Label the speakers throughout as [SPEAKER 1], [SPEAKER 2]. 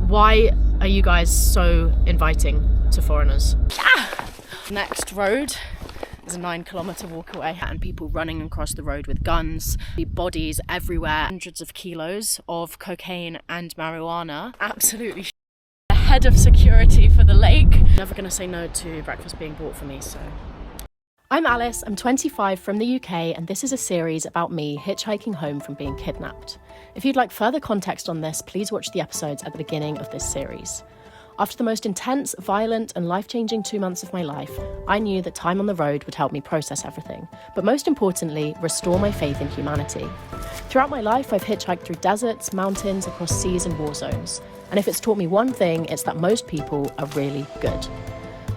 [SPEAKER 1] Why are you guys so inviting to foreigners? Next road is a 9-kilometre walk away, and people running across the road with guns, bodies everywhere, hundreds of kilos of cocaine and marijuana. Absolutely the head of security for the lake. Never gonna say no to breakfast being bought for me, so. I'm Alice, I'm 25 from the UK, and this is a series about me hitchhiking home from being kidnapped. If you'd like further context on this, please watch the episodes at the beginning of this series. After the most intense, violent, and life-changing 2 months of my life, I knew that time on the road would help me process everything, but most importantly, restore my faith in humanity. Throughout my life, I've hitchhiked through deserts, mountains, across seas and war zones. And if it's taught me one thing, it's that most people are really good.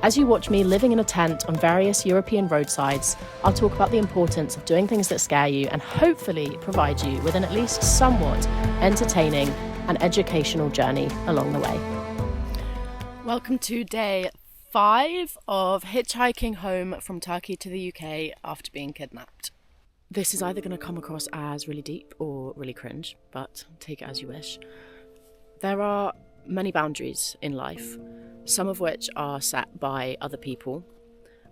[SPEAKER 1] As you watch me living in a tent on various European roadsides, I'll talk about the importance of doing things that scare you and hopefully provide you with an at least somewhat entertaining and educational journey along the way. Welcome to day 5 of hitchhiking home from Turkey to the UK after being kidnapped. This is either going to come across as really deep or really cringe, but take it as you wish. There are many boundaries in life, some of which are set by other people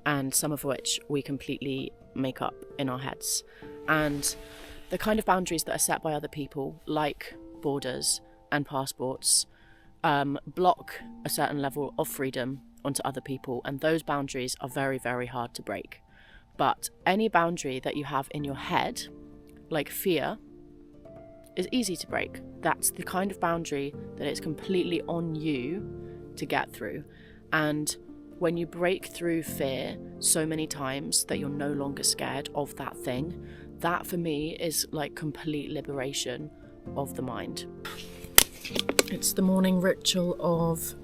[SPEAKER 1] and some of which we completely make up in our heads. And the kind of boundaries that are set by other people, like borders and passports, block a certain level of freedom onto other people, and those boundaries are very, very hard to break. But any boundary that you have in your head, like fear, is easy to break. That's the kind of boundary that it's completely on you to get through. And when you break through fear so many times that you're no longer scared of that thing, that for me is like complete liberation of the mind. It's the morning ritual of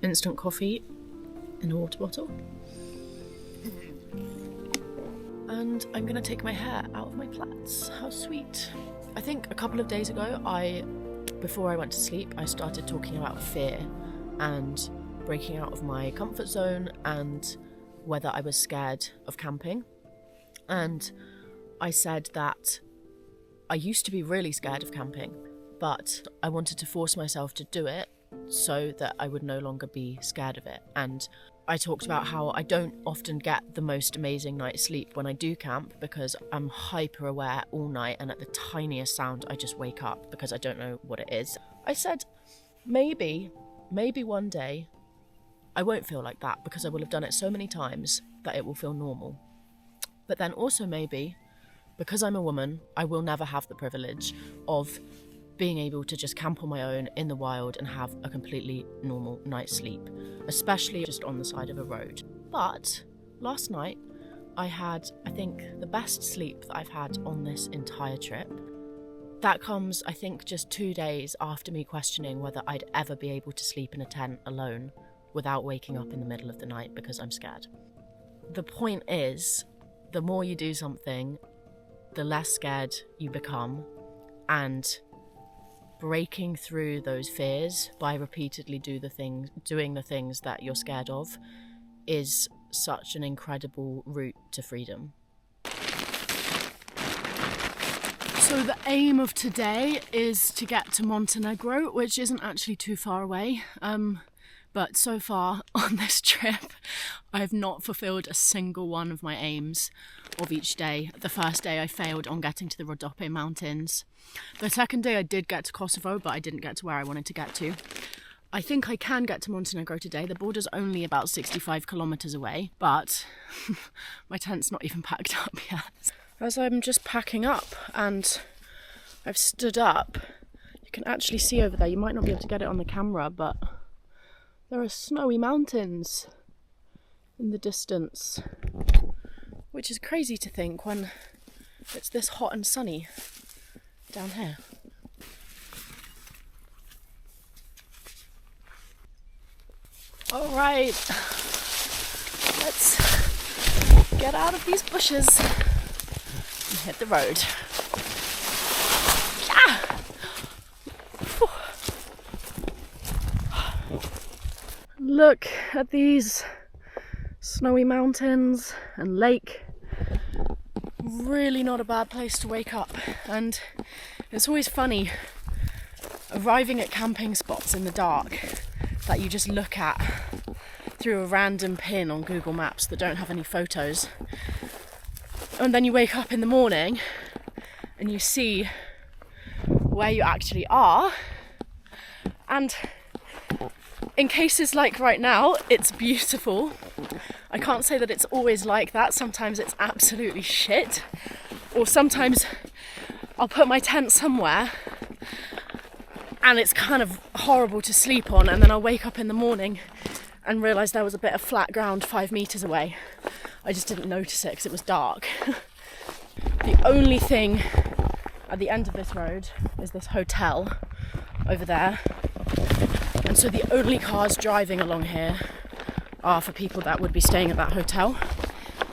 [SPEAKER 1] instant coffee in a water bottle. And I'm gonna take my hair out of my plaits. How sweet. I think a couple of days ago, before I went to sleep, I started talking about fear and breaking out of my comfort zone and whether I was scared of camping. And I said that I used to be really scared of camping, but I wanted to force myself to do it so that I would no longer be scared of it. And I talked about how I don't often get the most amazing night's sleep when I do camp because I'm hyper aware all night, and at the tiniest sound I just wake up because I don't know what it is. I said maybe one day I won't feel like that because I will have done it so many times that it will feel normal. But then also maybe because I'm a woman, I will never have the privilege of being able to just camp on my own in the wild and have a completely normal night's sleep, especially just on the side of a road. But last night I had, I think, the best sleep that I've had on this entire trip. That comes, I think, just 2 days after me questioning whether I'd ever be able to sleep in a tent alone without waking up in the middle of the night because I'm scared. The point is, the more you do something, the less scared you become, and breaking through those fears by repeatedly doing the things that you're scared of is such an incredible route to freedom. So the aim of today is to get to Montenegro, which isn't actually too far away. But so far on this trip, I have not fulfilled a single one of my aims of each day. The first day I failed on getting to the Rhodope Mountains. The second day I did get to Kosovo, but I didn't get to where I wanted to get to. I think I can get to Montenegro today. The border's only about 65 kilometres away, but my tent's not even packed up yet. As I'm just packing up and I've stood up, you can actually see over there, you might not be able to get it on the camera, but there are snowy mountains in the distance, which is crazy to think when it's this hot and sunny down here. All right, let's get out of these bushes and hit the road. Look at these snowy mountains and lake. Really not a bad place to wake up. And it's always funny arriving at camping spots in the dark that you just look at through a random pin on Google Maps that don't have any photos. And then you wake up in the morning and you see where you actually are. And in cases like right now, it's beautiful. I can't say that it's always like that. Sometimes it's absolutely shit. Or sometimes I'll put my tent somewhere and it's kind of horrible to sleep on, and then I'll wake up in the morning and realise there was a bit of flat ground 5 meters away. I just didn't notice it because it was dark. The only thing at the end of this road is this hotel over there. And so the only cars driving along here are for people that would be staying at that hotel.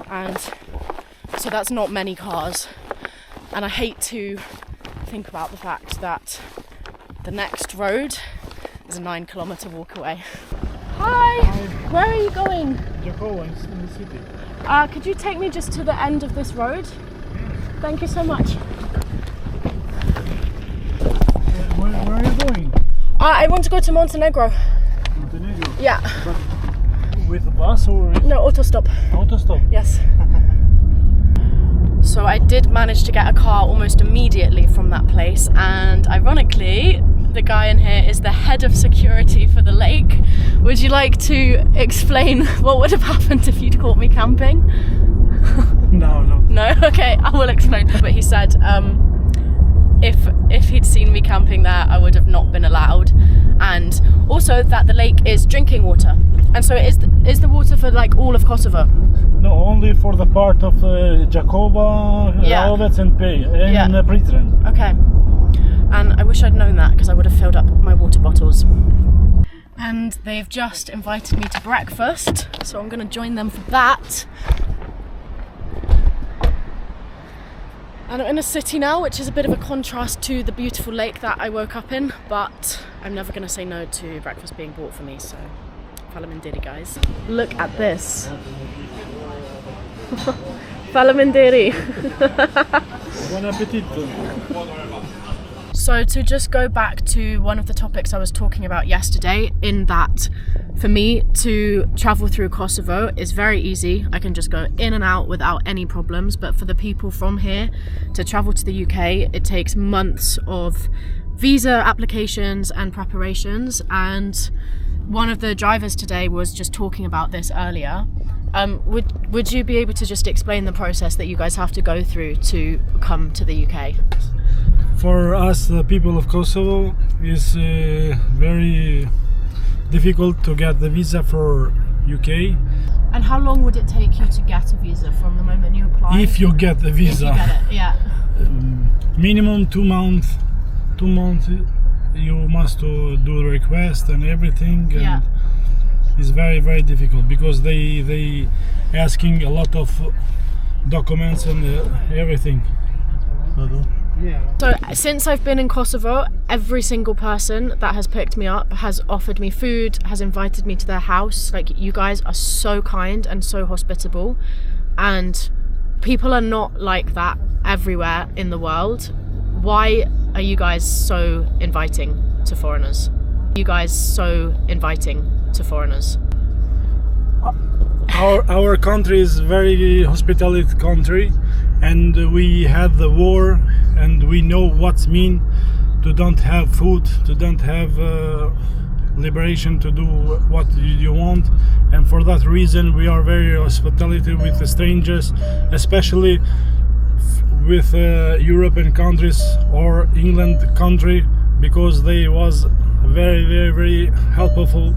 [SPEAKER 1] And so that's not many cars. And I hate to think about the fact that the next road is a 9-kilometer walk away. Hi! Where are you going?
[SPEAKER 2] Kosovo, in the city.
[SPEAKER 1] Could you take me just to the end of this road? Thank you so much.
[SPEAKER 2] Where are you going?
[SPEAKER 1] I want to go to Montenegro.
[SPEAKER 2] Montenegro?
[SPEAKER 1] Yeah.
[SPEAKER 2] But with a bus or?
[SPEAKER 1] No, autostop.
[SPEAKER 2] Autostop?
[SPEAKER 1] Yes. So I did manage to get a car almost immediately from that place, and ironically, the guy in here is the head of security for the lake. Would you like to explain what would have happened if you'd caught me camping?
[SPEAKER 2] No.
[SPEAKER 1] No? Okay, I will explain. But he said if he'd seen me camping there, I would have not been allowed. And also that the lake is drinking water. And so it is the water for like all of Kosovo?
[SPEAKER 2] No, only for the part of Jakova, Raovec and Pej, and Pritren.
[SPEAKER 1] Okay. And I wish I'd known that, because I would have filled up my water bottles. And they've just invited me to breakfast, so I'm going to join them for that. And I'm in a city now, which is a bit of a contrast to the beautiful lake that I woke up in, but I'm never going to say no to breakfast being bought for me, so Falamindiri, guys. Look at this. Falamindiri.
[SPEAKER 2] Buon appetito.
[SPEAKER 1] So to just go back to one of the topics I was talking about yesterday, in that for me to travel through Kosovo is very easy. I can just go in and out without any problems. But for the people from here to travel to the UK, it takes months of visa applications and preparations. And one of the drivers today was just talking about this earlier. Would you be able to just explain the process that you guys have to go through to come to the UK?
[SPEAKER 2] For us, the people of Kosovo, is very difficult to get the visa for UK.
[SPEAKER 1] And how long would it take you to get a visa from the moment you apply?
[SPEAKER 2] If you get the visa.
[SPEAKER 1] If you get it, yeah.
[SPEAKER 2] Minimum 2 months. 2 months you must do the request and everything. And
[SPEAKER 1] yeah.
[SPEAKER 2] It's very, very difficult because they asking a lot of documents and everything.
[SPEAKER 1] So since I've been in Kosovo, every single person that has picked me up has offered me food, has invited me to their house. Like, you guys are so kind and so hospitable, and people are not like that everywhere in the world. Why are you guys so inviting to foreigners? You guys so inviting to foreigners?
[SPEAKER 2] Our country is a very hospitality country, and we had the war, and we know what's mean to don't have food, to don't have liberation to do what you want. And for that reason we are very hospitality with the strangers, especially with European countries or England country, because they was a very, very, very helpful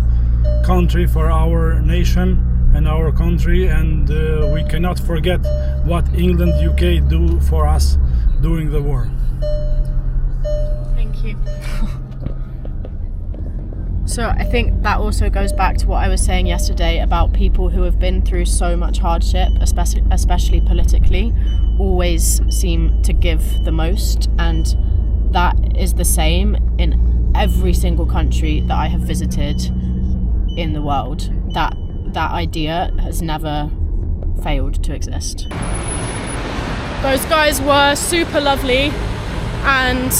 [SPEAKER 2] country for our nation and our country, and we cannot forget what England, UK do for us during the war.
[SPEAKER 1] Thank you. So I think that also goes back to what I was saying yesterday about people who have been through so much hardship, especially politically, always seem to give the most, and that is the same in every single country that I have visited in the world. That idea has never failed to exist. Those guys were super lovely, and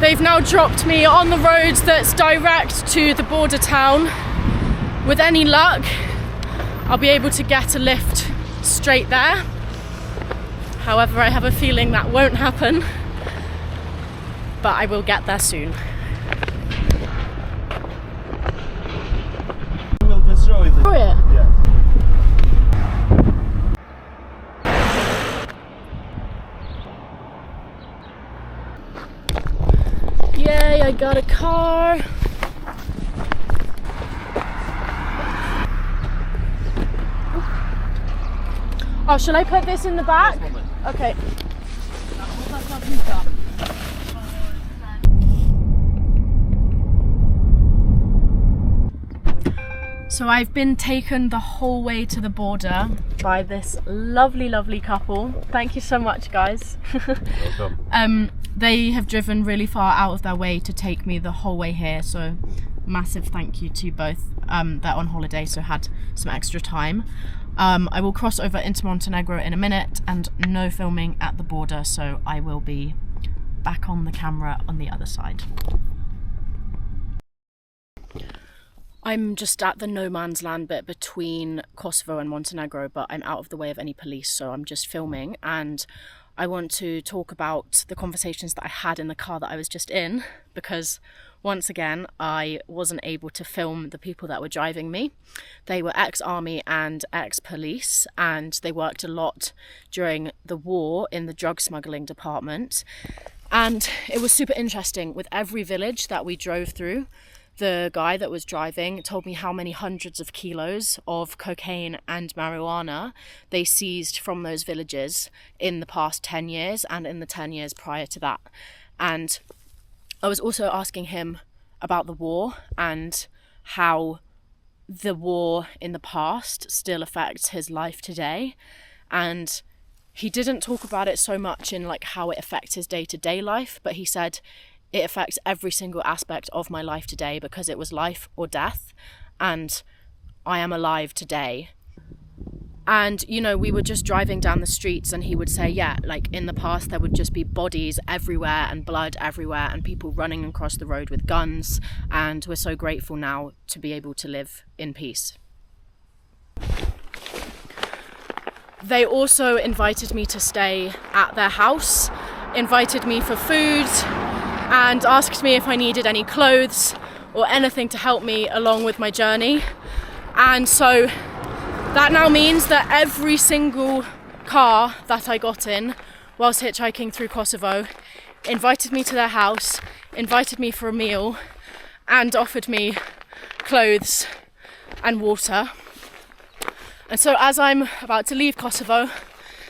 [SPEAKER 1] They've now dropped me on the road that's direct to the border town. With any luck, I'll be able to get a lift straight there. However, I have a feeling that won't happen, but I will get there soon.
[SPEAKER 3] We will destroy it. Yeah.
[SPEAKER 1] Yay, I got a car. Oh, shall I put this in the back? Okay. So I've been taken the whole way to the border by this lovely, lovely couple. Thank you so much, guys.
[SPEAKER 3] Welcome.
[SPEAKER 1] They have driven really far out of their way to take me the whole way here, so massive thank you to both. They're on holiday, so had some extra time. I will cross over into Montenegro in a minute, and no filming at the border, so I will be back on the camera on the other side. I'm just at the no man's land bit between Kosovo and Montenegro, but I'm out of the way of any police, so I'm just filming, and I want to talk about the conversations that I had in the car that I was just in, because once again, I wasn't able to film the people that were driving me. They were ex-army and ex-police, and they worked a lot during the war in the drug smuggling department. And it was super interesting. With every village that we drove through, the guy that was driving told me how many hundreds of kilos of cocaine and marijuana they seized from those villages in the past 10 years and in the 10 years prior to that. And I was also asking him about the war and how the war in the past still affects his life today. And he didn't talk about it so much in like how it affects his day-to-day life, but he said it affects every single aspect of my life today because it was life or death, and I am alive today. And, you know, we were just driving down the streets and he would say, yeah, like in the past there would just be bodies everywhere and blood everywhere and people running across the road with guns, and we're so grateful now to be able to live in peace. They also invited me to stay at their house, invited me for food, and asked me if I needed any clothes or anything to help me along with my journey. And so that now means that every single car that I got in whilst hitchhiking through Kosovo invited me to their house, invited me for a meal, and offered me clothes and water. And so as I'm about to leave Kosovo,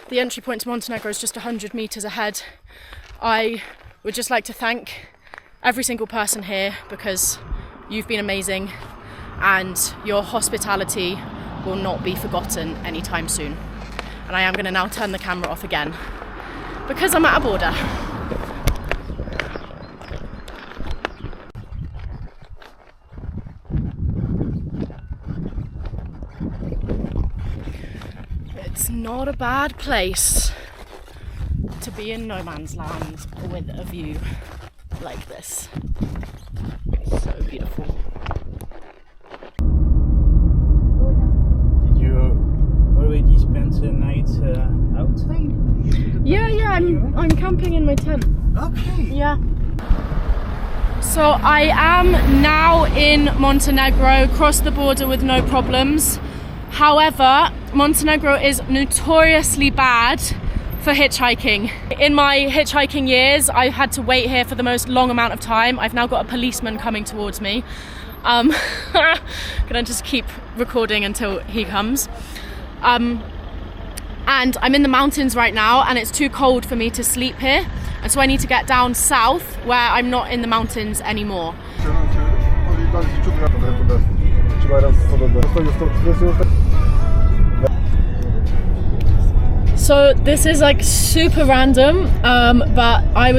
[SPEAKER 1] the entry point to Montenegro is just 100 meters ahead. I would just like to thank every single person here because you've been amazing and your hospitality will not be forgotten anytime soon. And I am going to now turn the camera off again because I'm at a border. It's not a bad place to be in no man's land with a view like this. It's so beautiful.
[SPEAKER 3] Did you already spend the night outside?
[SPEAKER 1] Yeah, I'm camping in my tent.
[SPEAKER 3] Okay.
[SPEAKER 1] Yeah. So I am now in Montenegro, crossed the border with no problems. However, Montenegro is notoriously bad for hitchhiking. In my hitchhiking years, I've had to wait here for the most long amount of time. I've now got a policeman coming towards me. Gonna just keep recording until he comes. And I'm in the mountains right now and it's too cold for me to sleep here. And so I need to get down south where I'm not in the mountains anymore. So this is like super random, but I'm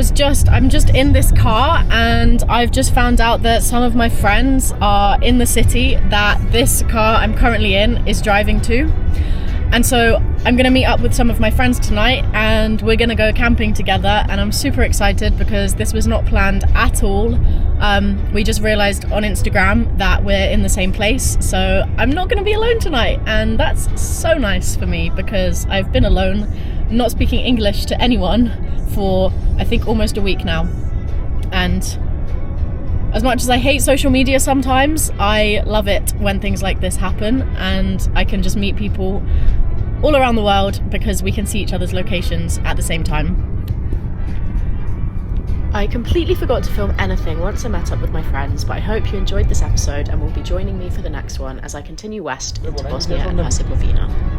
[SPEAKER 1] just in this car and I've just found out that some of my friends are in the city that this car I'm currently in is driving to. And so I'm gonna meet up with some of my friends tonight and we're gonna go camping together, and I'm super excited because this was not planned at all. We just realized on Instagram that we're in the same place, so I'm not gonna be alone tonight, and that's so nice for me because I've been alone, not speaking English to anyone for I think almost a week now. And as much as I hate social media sometimes, I love it when things like this happen and I can just meet people all around the world because we can see each other's locations at the same time. I completely forgot to film anything once I met up with my friends, but I hope you enjoyed this episode and will be joining me for the next one as I continue west into Bosnia and Herzegovina.